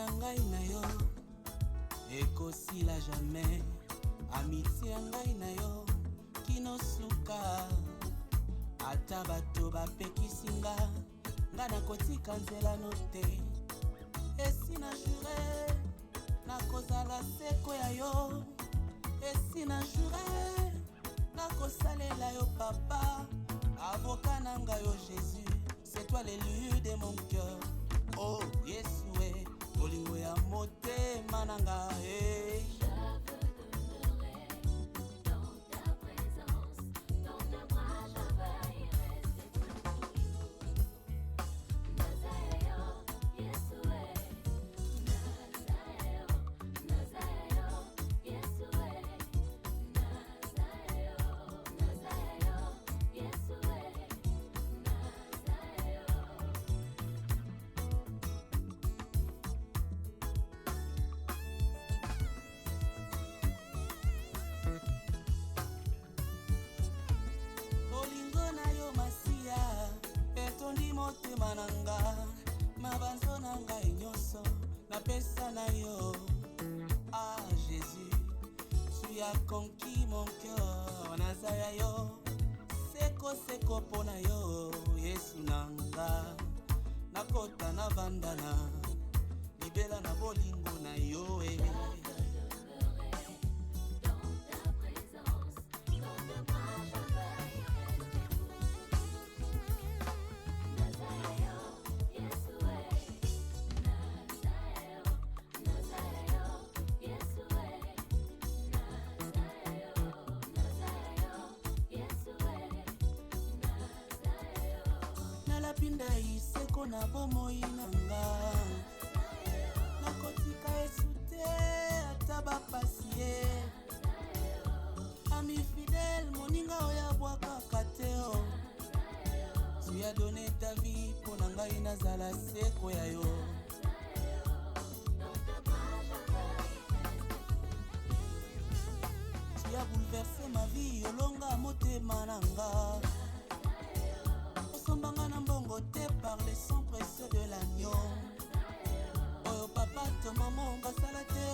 ya ngai na yo ekosila jamais. Amitié ya ngai na yo kino suka. Ata bato bapekisi nga nakotika nzela no te. Esi na jure nakozala seko ya yo. Esi na jure nakosalela yo papa. Avocat nanga yo Jésus, c'est toi l'élu de mon cœur. Oh Yesue, bolingo ya motema nanga. Hey. Etondi motema nanga, mabanzo nanga nyonso napesa na yo. Ah Jésus, tu as conquis mon cœur. Nazaya yo seko seko pona yo. Yesu nanga nakota na vandana libela na bolingo na yo. Pinda iseko na bomoi nanga, nakotika esute ata bapasie. Ami fidèle moninga oya bwaka kateo. Tu as donné ta vie pour nanga inazala seko ya yo. Tu as bouleversé ma vie olonga motema nanga. Sombanga na mbongo te par le sang précieux de l'agneau. Oh papa to maman basala te